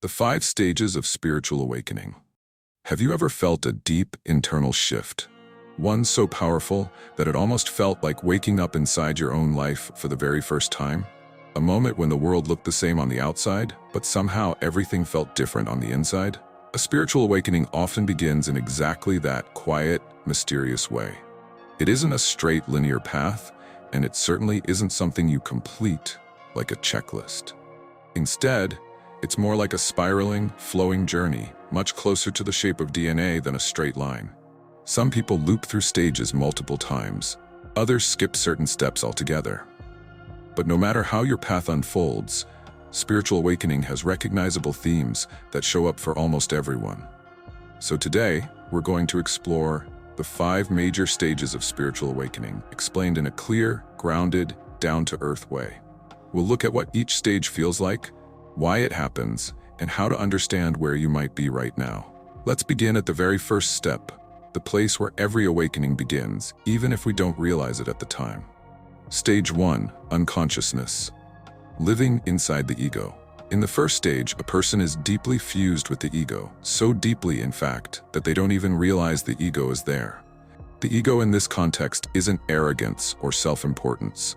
The 5 stages of spiritual awakening. Have you ever felt a deep internal shift? One so powerful that it almost felt like waking up inside your own life for the very first time? A moment when the world looked the same on the outside, but somehow everything felt different on the inside? A spiritual awakening often begins in exactly that quiet, mysterious way. It isn't a straight, linear path, and it certainly isn't something you complete like a checklist. Instead, it's more like a spiraling, flowing journey, much closer to the shape of DNA than a straight line. Some people loop through stages multiple times. Others skip certain steps altogether. But no matter how your path unfolds, spiritual awakening has recognizable themes that show up for almost everyone. So today, we're going to explore the 5 major stages of spiritual awakening, explained in a clear, grounded, down-to-earth way. We'll look at what each stage feels like, why it happens, and how to understand where you might be right now. Let's begin at the very first step, the place where every awakening begins, even if we don't realize it at the time. Stage 1, Unconsciousness. Living inside the ego. In the first stage, a person is deeply fused with the ego, so deeply, in fact, that they don't even realize the ego is there. The ego in this context isn't arrogance or self-importance.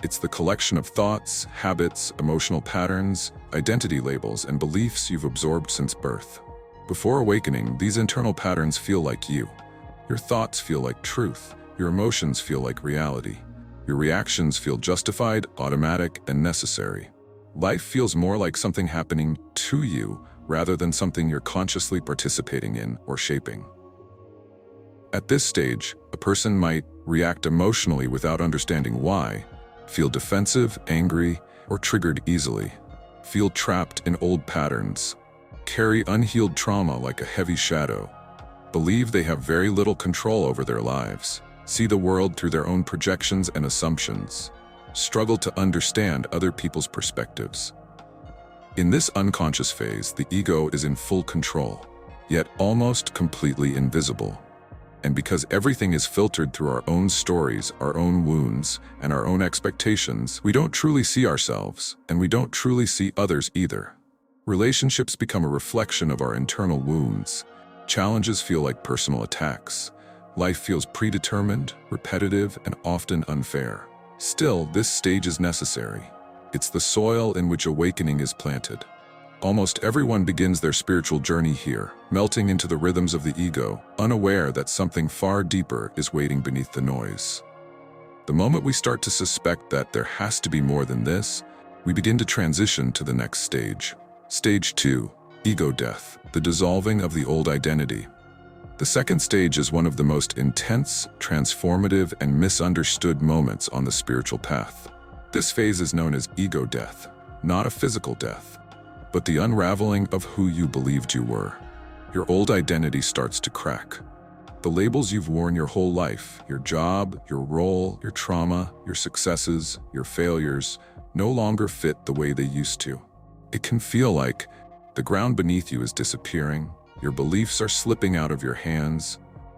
It's the collection of thoughts, habits, emotional patterns, identity labels, and beliefs you've absorbed since birth. Before awakening, these internal patterns feel like you. Your thoughts feel like truth. Your emotions feel like reality. Your reactions feel justified, automatic, and necessary. Life feels more like something happening to you rather than something you're consciously participating in or shaping. At this stage, a person might react emotionally without understanding why, feel defensive, angry, or triggered easily, feel trapped in old patterns, carry unhealed trauma like a heavy shadow, believe they have very little control over their lives, see the world through their own projections and assumptions, struggle to understand other people's perspectives. In this unconscious phase, the ego is in full control, yet almost completely invisible. And because everything is filtered through our own stories, our own wounds, and our own expectations, we don't truly see ourselves, and we don't truly see others either. Relationships become a reflection of our internal wounds. Challenges feel like personal attacks. Life feels predetermined, repetitive, and often unfair. Still, this stage is necessary. It's the soil in which awakening is planted. Almost everyone begins their spiritual journey here, melting into the rhythms of the ego, unaware that something far deeper is waiting beneath the noise. The moment we start to suspect that there has to be more than this, we begin to transition to the next stage. Stage 2, Ego Death, the dissolving of the old identity. The second stage is one of the most intense, transformative, and misunderstood moments on the spiritual path. This phase is known as ego death, not a physical death, but the unraveling of who you believed you were. Your old identity starts to crack. The labels you've worn your whole life, your job, your role, your trauma, your successes, your failures, no longer fit the way they used to. It can feel like the ground beneath you is disappearing, your beliefs are slipping out of your hands,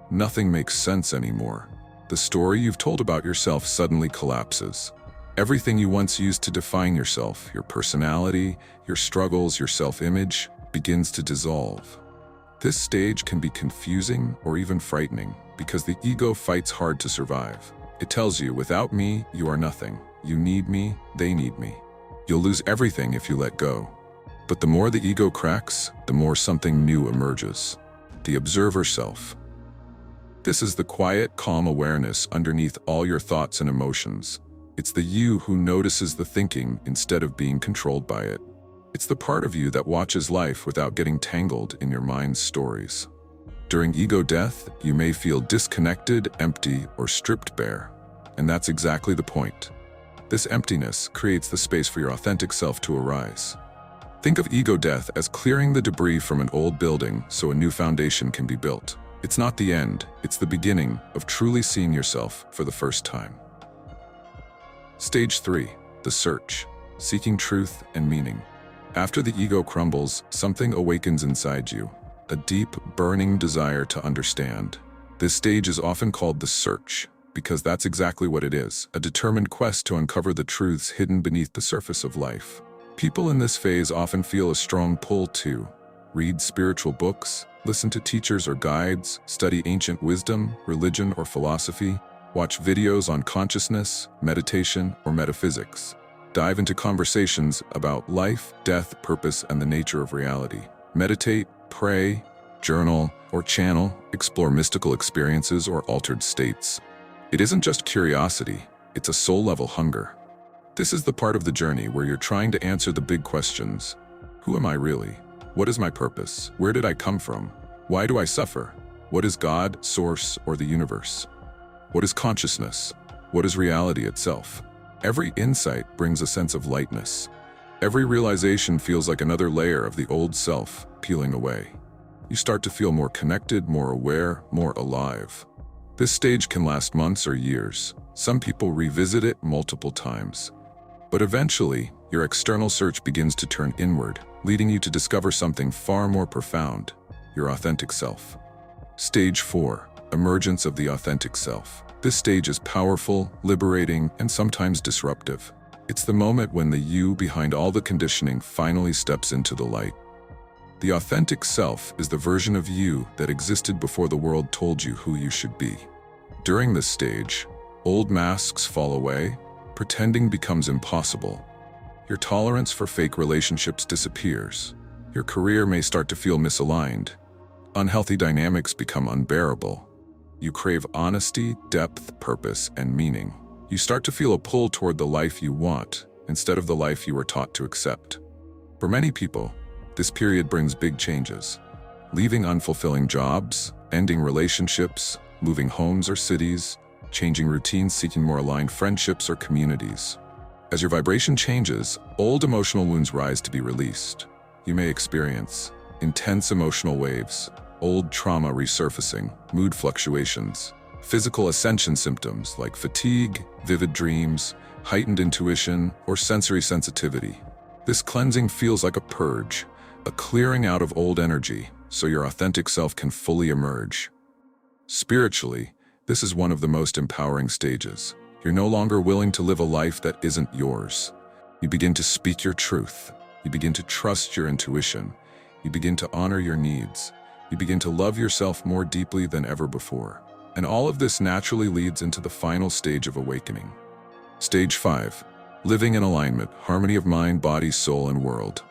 nothing makes sense anymore. The story you've told about yourself suddenly collapses. Everything you once used to define yourself, your personality, your struggles, your self-image, begins to dissolve. This stage can be confusing or even frightening because the ego fights hard to survive. It tells you, without me, you are nothing. You need me, they need me. You'll lose everything if you let go. But the more the ego cracks, the more something new emerges. The observer self. This is the quiet, calm awareness underneath all your thoughts and emotions. It's the you who notices the thinking instead of being controlled by it. It's the part of you that watches life without getting tangled in your mind's stories. During ego death, you may feel disconnected, empty, or stripped bare. And that's exactly the point. This emptiness creates the space for your authentic self to arise. Think of ego death as clearing the debris from an old building so a new foundation can be built. It's not the end, it's the beginning of truly seeing yourself for the first time. Stage 3, the search, seeking truth and meaning. After the ego crumbles, something awakens inside you, a deep, burning desire to understand. This stage is often called the search, because that's exactly what it is, a determined quest to uncover the truths hidden beneath the surface of life. People in this phase often feel a strong pull to read spiritual books, listen to teachers or guides, study ancient wisdom, religion, or philosophy, watch videos on consciousness, meditation, or metaphysics. Dive into conversations about life, death, purpose, and the nature of reality. Meditate, pray, journal, or channel, explore mystical experiences or altered states. It isn't just curiosity, it's a soul-level hunger. This is the part of the journey where you're trying to answer the big questions. Who am I really? What is my purpose? Where did I come from? Why do I suffer? What is God, source, or the universe? What is consciousness? What is reality itself? Every insight brings a sense of lightness. Every realization feels like another layer of the old self peeling away. You start to feel more connected, more aware, more alive. This stage can last months or years. Some people revisit it multiple times. But eventually, your external search begins to turn inward, leading you to discover something far more profound, your authentic self. Stage 4. Emergence of the authentic self. This stage is powerful, liberating, and sometimes disruptive. It's the moment when the you behind all the conditioning finally steps into the light. The authentic self is the version of you that existed before the world told you who you should be. During this stage, old masks fall away, pretending becomes impossible. Your tolerance for fake relationships disappears. Your career may start to feel misaligned. Unhealthy dynamics become unbearable. You crave honesty, depth, purpose, and meaning. You start to feel a pull toward the life you want, instead of the life you were taught to accept. For many people, this period brings big changes. Leaving unfulfilling jobs, ending relationships, moving homes or cities, changing routines, seeking more aligned friendships or communities. As your vibration changes, old emotional wounds rise to be released. You may experience intense emotional waves, old trauma resurfacing, mood fluctuations, physical ascension symptoms like fatigue, vivid dreams, heightened intuition, or sensory sensitivity. This cleansing feels like a purge, a clearing out of old energy, so your authentic self can fully emerge. Spiritually, this is one of the most empowering stages. You're no longer willing to live a life that isn't yours. You begin to speak your truth. You begin to trust your intuition. You begin to honor your needs. You begin to love yourself more deeply than ever before. And all of this naturally leads into the final stage of awakening. Stage 5. Living in alignment, harmony of mind, body, soul, and world.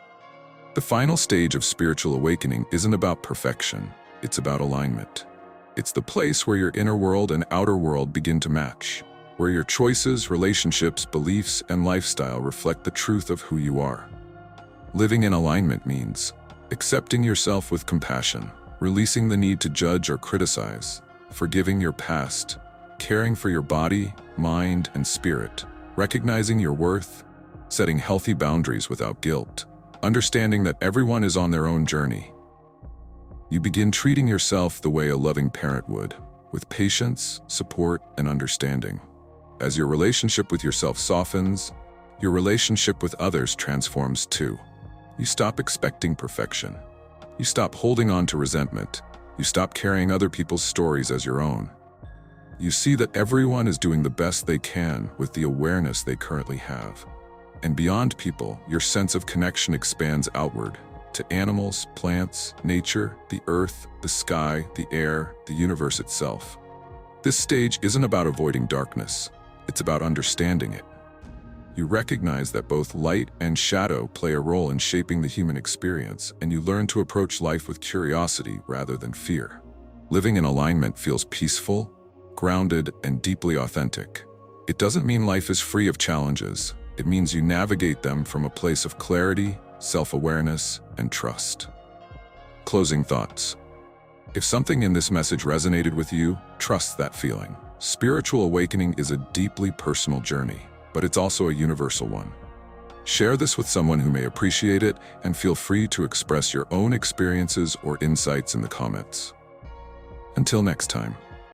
The final stage of spiritual awakening isn't about perfection. It's about alignment. It's the place where your inner world and outer world begin to match, where your choices, relationships, beliefs, and lifestyle reflect the truth of who you are. Living in alignment means accepting yourself with compassion, releasing the need to judge or criticize, forgiving your past, caring for your body, mind, and spirit, recognizing your worth, setting healthy boundaries without guilt, understanding that everyone is on their own journey. You begin treating yourself the way a loving parent would, with patience, support, and understanding. As your relationship with yourself softens, your relationship with others transforms too. You stop expecting perfection. You stop holding on to resentment. You stop carrying other people's stories as your own. You see that everyone is doing the best they can with the awareness they currently have. And beyond people, your sense of connection expands outward, to animals, plants, nature, the earth, the sky, the air, the universe itself. This stage isn't about avoiding darkness. It's about understanding it. You recognize that both light and shadow play a role in shaping the human experience, and you learn to approach life with curiosity rather than fear. Living in alignment feels peaceful, grounded, and deeply authentic. It doesn't mean life is free of challenges. It means you navigate them from a place of clarity, self-awareness, and trust. Closing thoughts. If something in this message resonated with you, trust that feeling. Spiritual awakening is a deeply personal journey, but it's also a universal one. Share this with someone who may appreciate it, and feel free to express your own experiences or insights in the comments. Until next time.